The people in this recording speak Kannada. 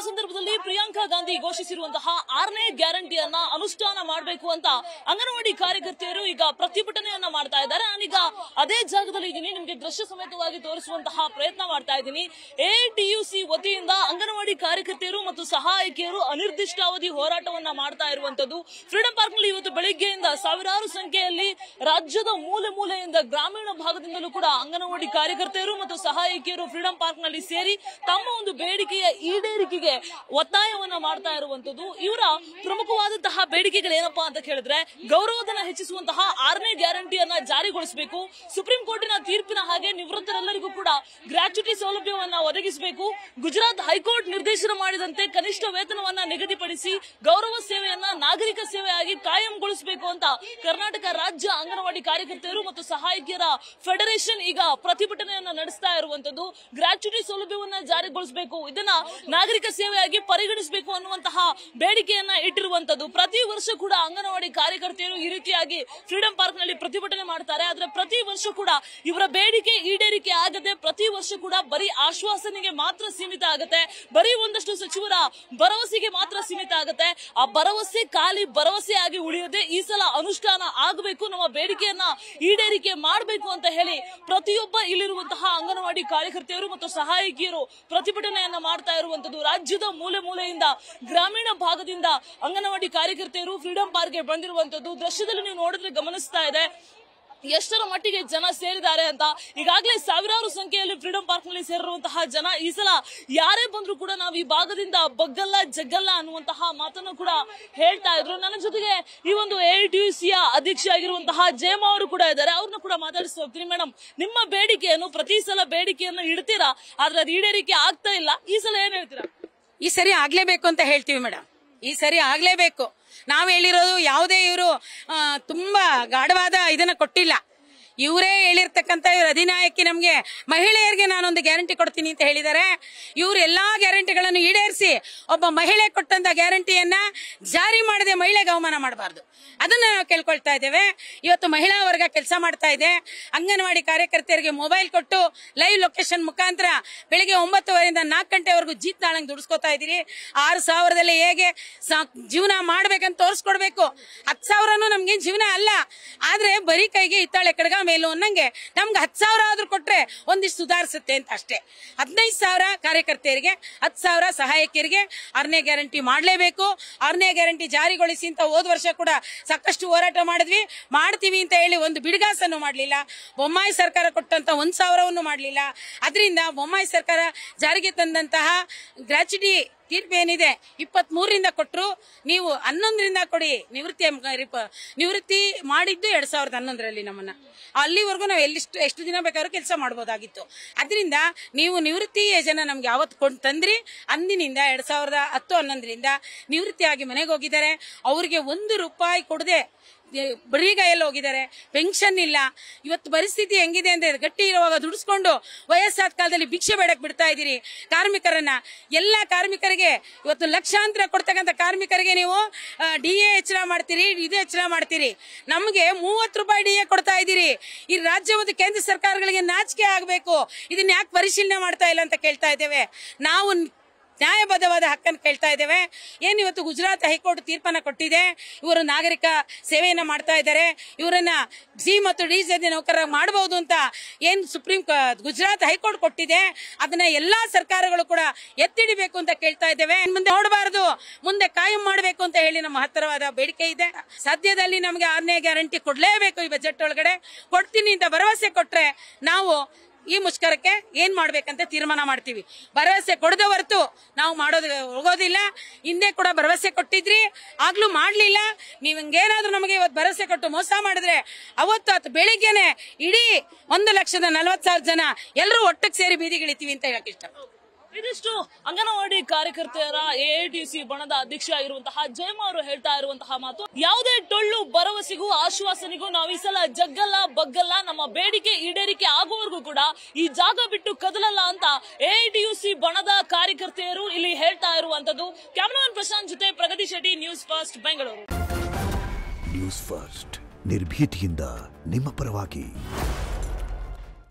ಸಂದರ್ಭದಲ್ಲಿ ಪ್ರಿಯಾಂಕಾ ಗಾಂಧಿ ಘೋಷಿಸಿರುವಂತಹ 6ನೇ ಗ್ಯಾರಂಟಿಯನ್ನ ಅನುಷ್ಠಾನ ಮಾಡಬೇಕು ಅಂತ ಅಂಗನವಾಡಿ ಕಾರ್ಯಕರ್ತೆಯರು ಈಗ ಪ್ರತಿಭಟನೆಯನ್ನ ಮಾಡ್ತಾ ಇದ್ದಾರೆ. ನಾನೀಗ ಅದೇ ಜಾಗದಲ್ಲಿ ಇದ್ದೀನಿ, ನಿಮಗೆ ದೃಶ್ಯ ಸಮೇತವಾಗಿ ತೋರಿಸುವಂತಹ ಪ್ರಯತ್ನ ಮಾಡ್ತಾ ಇದ್ದೀನಿ. ಎಐಟಿಯುಸಿ ವತಿಯಿಂದ ಅಂಗನವಾಡಿ ಕಾರ್ಯಕರ್ತೆಯರು ಮತ್ತು ಸಹಾಯಕಿಯರು ಅನಿರ್ದಿಷ್ಟಾವಧಿ ಹೋರಾಟವನ್ನ ಮಾಡ್ತಾ ಇರುವಂತದ್ದು. ಫ್ರೀಡಂ ಪಾರ್ಕ್ ನಲ್ಲಿ ಇವತ್ತು ಬೆಳಿಗ್ಗೆಯಿಂದ ಸಾವಿರಾರು ಸಂಖ್ಯೆಯಲ್ಲಿ ರಾಜ್ಯದ ಮೂಲೆ ಮೂಲೆಯಿಂದ ಗ್ರಾಮೀಣ ಭಾಗದಿಂದಲೂ ಕೂಡ ಅಂಗನವಾಡಿ ಕಾರ್ಯಕರ್ತೆಯರು ಮತ್ತು ಸಹಾಯಕಿಯರು ಫ್ರೀಡಂ ಪಾರ್ಕ್ ನಲ್ಲಿ ಸೇರಿ ತಮ್ಮ ಒಂದು ಬೇಡಿಕೆಯ ಈಡೇರಿಕೆಗೆ ಒತ್ತಾಯವನ್ನ ಮಾಡ್ತಾ ಇರುವಂತದ್ದು. ಇವರ ಪ್ರಮುಖವಾದಂತಹ ಬೇಡಿಕೆಗಳು ಏನಪ್ಪಾ ಅಂತ ಕೇಳಿದ್ರೆ, ಗೌರವಧನ ಹೆಚ್ಚಿಸುವಂತಹ 6ನೇ ಗ್ಯಾರಂಟಿಯನ್ನ ಜಾರಿಗೊಳಿಸಬೇಕು, ಸುಪ್ರೀಂ ಕೋರ್ಟಿನ ತೀರ್ಪಿನ ಹಾಗೆ ನಿವೃತ್ತರೆಲ್ಲರಿಗೂ ಕೂಡ ಗ್ರಾಚ್ಯುಟಿ ಸೌಲಭ್ಯವನ್ನ ಒದಗಿಸಬೇಕು, ಗುಜರಾತ್ ಹೈಕೋರ್ಟ್ ನಿರ್ದೇಶನ ಮಾಡಿದಂತೆ ಕನಿಷ್ಠ ವೇತನವನ್ನ ನಿಗದಿಪಡಿಸಿ ಗೌರವ ಸೇವೆಯನ್ನ ನಾಗರಿಕ ಸೇವೆಯಾಗಿ ಕಾಯಂಗೊಳಿಸಬೇಕು ಅಂತ ಕರ್ನಾಟಕ ರಾಜ್ಯ ಅಂಗನವಾಡಿ ಕಾರ್ಯಕರ್ತೆಯರು ಮತ್ತು ಸಹಾಯಕಿಯರ ಫೆಡರೇಷನ್ ಈಗ ಪ್ರತಿಭಟನೆಯನ್ನ ನಡೆಸ್ತಾ ಇರುವಂತದ್ದು. ಗ್ರಾಚ್ಯುಟಿ ಸೌಲಭ್ಯವನ್ನ ಜಾರಿಗೊಳಿಸಬೇಕು, ಇದನ್ನ ನಾಗರಿಕ ಸೇವೆಯಾಗಿ ಪರಿಗಣಿಸಬೇಕು ಅನ್ನುವಂತಹ ಬೇಡಿಕೆಯನ್ನ ಇಟ್ಟಿರುವಂತದ್ದು. ಪ್ರತಿ ವರ್ಷ ಕೂಡ ಅಂಗನವಾಡಿ ಕಾರ್ಯಕರ್ತೆಯರು ಈ ರೀತಿಯಾಗಿ ಫ್ರೀಡಂ ಪಾರ್ಕ್ ನಲ್ಲಿ ಪ್ರತಿಭಟನೆ ಮಾಡ್ತಾರೆ. ಆದ್ರೆ ಪ್ರತಿ ವರ್ಷ ಕೂಡ ಇವರ ಬೇಡಿಕೆ ಈಡೇರಿಕೆ ಆಗದೆ, ಪ್ರತಿ ವರ್ಷ ಕೂಡ ಬರೀ ಆಶ್ವಾಸನೆಗೆ ಮಾತ್ರ ಸೀಮಿತ ಆಗುತ್ತೆ, ಬರೀ ಒಂದಷ್ಟು ಸಚಿವರ ಭರವಸೆಗೆ ಮಾತ್ರ ಸೀಮಿತ ಆಗುತ್ತೆ. ಆ ಭರವಸೆ ಖಾಲಿ ಭರವಸೆ ಆಗಿ ಉಳಿಯದೆ ಈ ಸಲ ಅನುಷ್ಠಾನ ಆಗಬೇಕು, ನಮ್ಮ ಬೇಡಿಕೆಯನ್ನ ಈಡೇರಿಕೆ ಮಾಡಬೇಕು ಅಂತ ಹೇಳಿ ಪ್ರತಿಯೊಬ್ಬ ಇಲ್ಲಿರುವಂತಹ ಅಂಗನವಾಡಿ ಕಾರ್ಯಕರ್ತೆಯರು ಮತ್ತು ಸಹಾಯಕಿಯರು ಪ್ರತಿಭಟನೆಯನ್ನ ಮಾಡ್ತಾ ಇರುವಂತದ್ದು. ರಾಜ್ಯದ ಮೂಲೆ ಮೂಲೆಯಿಂದ ಗ್ರಾಮೀಣ ಭಾಗದಿಂದ ಅಂಗನವಾಡಿ ಕಾರ್ಯಕರ್ತೆಯರು ಫ್ರೀಡಂ ಪಾರ್ಕ್ಗೆ ಬಂದಿರುವಂತದ್ದು. ದೃಶ್ಯದಲ್ಲಿ ನೀವು ನೋಡಿದ್ರೆ ಗಮನಿಸ್ತಾ ಇದೆ ಎಷ್ಟರ ಮಟ್ಟಿಗೆ ಜನ ಸೇರಿದ್ದಾರೆ ಅಂತ. ಈಗಾಗಲೇ ಸಾವಿರಾರು ಸಂಖ್ಯೆಯಲ್ಲಿ ಫ್ರೀಡಂ ಪಾರ್ಕ್ ನಲ್ಲಿ ಸೇರಿರುವಂತಹ ಜನ ಈ ಸಲ ಯಾರೇ ಬಂದ್ರು ಕೂಡ ನಾವು ಈ ಭಾಗದಿಂದ ಬಗ್ಗಲ್ಲ ಜಗ್ಗಲ್ಲ ಅನ್ನುವಂತಹ ಮಾತನ್ನು ಕೂಡ ಹೇಳ್ತಾ ಇದ್ರು. ನನ್ನ ಜೊತೆಗೆ ಈ ಒಂದು ಎಐಟಿಯುಸಿಯ ಅಧ್ಯಕ್ಷ ಆಗಿರುವಂತಹ ಜಯಮ್ಮ ಅವರು ಕೂಡ ಇದ್ದಾರೆ, ಅವ್ರನ್ನ ಕೂಡ ಮಾತಾಡಿಸ್ತಾ ಹೋಗ್ತೀನಿ. ಮೇಡಮ್, ನಿಮ್ಮ ಬೇಡಿಕೆಯನ್ನು ಪ್ರತಿ ಸಲ ಬೇಡಿಕೆಯನ್ನು ಇಡ್ತೀರಾ, ಆದ್ರೆ ಅದು ಈಡೇರಿಕೆ ಆಗ್ತಾ ಇಲ್ಲ, ಈ ಸಲ ಏನ್ ಹೇಳ್ತೀರಾ? ಈ ಸರಿ ಆಗ್ಲೇಬೇಕು ಅಂತ ಹೇಳ್ತೀವಿ ಮೇಡಮ್, ಈ ಸರಿ ಆಗ್ಲೇಬೇಕು. ನಾವ್ ಹೇಳಿರೋದು ಯಾವುದೇ ಇವರು ತುಂಬಾ ಗಾಢವಾದ ಇದನ್ನ ಕೊಟ್ಟಿಲ್ಲ. ಇವರೇ ಹೇಳಿರ್ತಕ್ಕಂಥ ಇವ್ರ ಅಧಿನಾಯಕಿ ನಮ್ಗೆ ಮಹಿಳೆಯರಿಗೆ ನಾನೊಂದು ಗ್ಯಾರಂಟಿ ಕೊಡ್ತೀನಿ ಅಂತ ಹೇಳಿದ್ದಾರೆ. ಇವ್ರು ಎಲ್ಲಾ ಗ್ಯಾರಂಟಿಗಳನ್ನು ಈಡೇರಿಸಿ ಒಬ್ಬ ಮಹಿಳೆ ಕೊಟ್ಟಂತ ಗ್ಯಾರಂಟಿಯನ್ನ ಜಾರಿ ಮಾಡದೆ ಮಹಿಳೆಗೆ ಅವಮಾನ ಮಾಡಬಾರ್ದು, ಅದನ್ನ ನಾವು ಕೇಳ್ಕೊಳ್ತಾ ಇದ್ದೇವೆ. ಇವತ್ತು ಮಹಿಳಾ ವರ್ಗ ಕೆಲಸ ಮಾಡ್ತಾ ಇದೆ. ಅಂಗನವಾಡಿ ಕಾರ್ಯಕರ್ತೆಯರಿಗೆ ಮೊಬೈಲ್ ಕೊಟ್ಟು ಲೈವ್ ಲೊಕೇಶನ್ ಮುಖಾಂತರ ಬೆಳಿಗ್ಗೆ 9:30ರಿಂದ 4 ಗಂಟೆವರೆಗೂ ಜೀತನಾಳಂಗ್ ದುಡಿಸ್ಕೊತಾ ಇದೀರಿ. 6,000ದಲ್ಲಿ ಹೇಗೆ ಜೀವನ ಮಾಡ್ಬೇಕಂತ ತೋರಿಸ್ಕೊಡ್ಬೇಕು. 10,000ನೂ ನಮ್ಗೇನ್ ಜೀವನ ಅಲ್ಲ, ಆದ್ರೆ ಬರೀ ಕೈಗೆ ಇತ್ತಾಳೆ ಕಡ್ಗ ಮೇಲೂ ಅನ್ನಂಗೆ ನಮ್ಗೆ 10,000 ಆದ್ರೂ ಕೊಟ್ರೆ ಒಂದಿಷ್ಟು ಸುಧಾರಿಸುತ್ತೆ ಅಂತ ಅಷ್ಟೇ. 15,000 ಕಾರ್ಯಕರ್ತೆಯರಿಗೆ, 10,000 ಸಹಾಯಕಿಯರಿಗೆ 6ನೇ ಗ್ಯಾರಂಟಿ ಮಾಡ್ಲೇಬೇಕು. 6ನೇ ಗ್ಯಾರಂಟಿ ಜಾರಿಗೊಳಿಸಿ ಅಂತ ಹೋದ ವರ್ಷ ಕೂಡ ಸಾಕಷ್ಟು ಹೋರಾಟ ಮಾಡಿದ್ವಿ, ಮಾಡ್ತೀವಿ ಅಂತ ಹೇಳಿ ಒಂದು ಬಿಡುಗಾಸನ್ನು ಮಾಡ್ಲಿಲ್ಲ. ಬೊಮ್ಮಾಯಿ ಸರ್ಕಾರ ಕೊಟ್ಟಂತ 1,000ವನ್ನು ಮಾಡ್ಲಿಲ್ಲ. ಅದರಿಂದ ಬೊಮ್ಮಾಯಿ ಸರ್ಕಾರ ಜಾರಿಗೆ ತಂದಂತಹ ಗ್ರಾಚ್ಯುಟಿ ತೀರ್ಪು ಏನಿದೆ 23ರಿಂದ ಕೊಟ್ಟರು, ನೀವು 11ರಿಂದ ಕೊಡಿ. ನಿವೃತ್ತಿ ಮಾಡಿದ್ದು 2011ರಲ್ಲಿ ನಮ್ಮನ್ನ. ಅಲ್ಲಿವರೆಗೂ ನಾವು ಎಷ್ಟು ದಿನ ಬೇಕಾದ್ರೂ ಕೆಲಸ ಮಾಡಬಹುದಾಗಿತ್ತು. ಅದರಿಂದ ನೀವು ನಿವೃತ್ತಿ ಯೋಜನೆ ನಮ್ಗೆ ಯಾವತ್ತು ತಂದ್ರಿ, ಅಂದಿನಿಂದ 2010-11ರಿಂದ ನಿವೃತ್ತಿಯಾಗಿ ಮನೆಗೆ ಹೋಗಿದ್ದಾರೆ. ಅವ್ರಿಗೆ 1 ರೂಪಾಯಿ ಕೊಡದೆ ಬರಿಗೈಯಲ್ಲಿ ಹೋಗಿದ್ದಾರೆ. ಪೆನ್ಷನ್ ಇಲ್ಲ. ಇವತ್ತು ಪರಿಸ್ಥಿತಿ ಹೆಂಗಿದೆ ಅಂದ್ರೆ, ಗಟ್ಟಿ ಇರುವಾಗ ದುಡಿಸ್ಕೊಂಡು ವಯಸ್ಸಾದ ಕಾಲದಲ್ಲಿ ಭಿಕ್ಷೆ ಬೇಡಕ್ ಬಿಡ್ತಾ ಇದೀರಿ ಕಾರ್ಮಿಕರನ್ನ. ಎಲ್ಲ ಕಾರ್ಮಿಕರಿಗೆ ಇವತ್ತು ಲಕ್ಷಾಂತರ ಕೊಡ್ತಕ್ಕಂಥ ಕಾರ್ಮಿಕರಿಗೆ ನೀವು DA ಹೆಚ್ಚಳ ಮಾಡ್ತೀರಿ, ಇದು ಹೆಚ್ಚಳ ಮಾಡ್ತೀರಿ. ನಮಗೆ 30 ರೂಪಾಯಿ DA ಕೊಡ್ತಾ ಇದ್ದೀರಿ. ಈ ರಾಜ್ಯ ಮತ್ತು ಕೇಂದ್ರ ಸರ್ಕಾರಗಳಿಗೆ ನಾಚಿಕೆ ಆಗಬೇಕು. ಇದನ್ನ ಯಾಕೆ ಪರಿಶೀಲನೆ ಮಾಡ್ತಾ ಇಲ್ಲ ಅಂತ ಕೇಳ್ತಾ ಇದ್ದೇವೆ. ನಾವು ನ್ಯಾಯಬದ್ಧವಾದ ಹಕ್ಕನ್ನು ಕೇಳ್ತಾ ಇದ್ದೇವೆ. ಏನ್ ಇವತ್ತು ಗುಜರಾತ್ ಹೈಕೋರ್ಟ್ ತೀರ್ಪನ್ನ ಕೊಟ್ಟಿದೆ, ಇವರು ನಾಗರಿಕ ಸೇವೆಯನ್ನ ಮಾಡ್ತಾ ಇದ್ದಾರೆ, ಇವರನ್ನ ಸಿ ಮತ್ತು ಡಿ ನೌಕರ ಮಾಡಬಹುದು ಅಂತ ಏನ್ ಗುಜರಾತ್ ಹೈಕೋರ್ಟ್ ಕೊಟ್ಟಿದೆ, ಅದನ್ನ ಎಲ್ಲಾ ಸರ್ಕಾರಗಳು ಕೂಡ ಎತ್ತಿಡಿಬೇಕು ಅಂತ ಕೇಳ್ತಾ ಇದ್ದೇವೆ. ಮುಂದೆ ನೋಡಬಾರದು, ಮುಂದೆ ಕಾಯಂ ಮಾಡಬೇಕು ಅಂತ ಹೇಳಿ ನಮ್ಮ ಹತ್ತಿರವಾದ ಬೇಡಿಕೆ ಇದೆ. ಸದ್ಯದಲ್ಲಿ ನಮಗೆ 6ನೇ ಗ್ಯಾರಂಟಿ ಕೊಡ್ಲೇಬೇಕು. ಈ ಬಜೆಟ್ ಒಳಗಡೆ ಕೊಡ್ತೀನಿ ಅಂತ ಭರವಸೆ ಕೊಟ್ರೆ ನಾವು ಈ ಮುಷ್ಕರಕ್ಕೆ ಏನ್ ಮಾಡ್ಬೇಕಂತ ತೀರ್ಮಾನ ಮಾಡ್ತೀವಿ. ಭರವಸೆ ಕೊಡದ ಹೊರತು ನಾವು ಹೋಗೋದಿಲ್ಲ. ಹಿಂದೆ ಕೂಡ ಭರವಸೆ ಕೊಟ್ಟಿದ್ರಿ, ಆಗ್ಲೂ ಮಾಡ್ಲಿಲ್ಲ. ನೀವ್ ಹಿಂಗೇನಾದ್ರೂ ನಮಗೆ ಇವತ್ತು ಭರವಸೆ ಕೊಟ್ಟು ಮೋಸ ಮಾಡಿದ್ರೆ ಅವತ್ತು ಬೆಳಿಗ್ಗೆನೆ ಇಡೀ 1,40,000 ಜನ ಎಲ್ಲರೂ ಒಟ್ಟಿಗೆ ಸೇರಿ ಬೀದಿಗಿಳಿತೀವಿ ಅಂತ ಹೇಳಕ್ ಇಷ್ಟ. ಇದಿಷ್ಟು ಅಂಗನವಾಡಿ ಕಾರ್ಯಕರ್ತೆಯರ ಎಐಟಿಸಿ ಬಣದ ಅಧ್ಯಕ್ಷ ಆಗಿರುವಂತಹ ಜಯಮ್ಮ ಅವರು ಹೇಳ್ತಾ ಇರುವಂತಹ ಮಾತು. ಯಾವುದೇ ಟೊಳ್ಳು ಭರವಸೆಗೂ ಆಶ್ವಾಸನೆಗೂ ನಾವು ಈ ಸಲ ಜಗ್ಗಲ್ಲ ಬಗ್ಗಲ್ಲ, ನಮ್ಮ ಬೇಡಿಕೆ ಈಡೇರಿಕೆ ಆಗುವವರೆಗೂ ಕೂಡ ಈ ಜಾಗ ಬಿಟ್ಟು ಕದಲಲ್ಲ ಅಂತ ಎಐಟಿಯುಸಿ ಬಣದ ಕಾರ್ಯಕರ್ತೆಯರು ಇಲ್ಲಿ ಹೇಳ್ತಾ ಇರುವಂತದ್ದು. ಕ್ಯಾಮರಾಮನ್ ಪ್ರಶಾಂತ್ ಜೊತೆ Pragati Shetty, news first, Bengaluru. News first, ನಿರ್ಭೀತಿಯಿಂದ ನಿಮ್ಮ ಪರವಾಗಿ.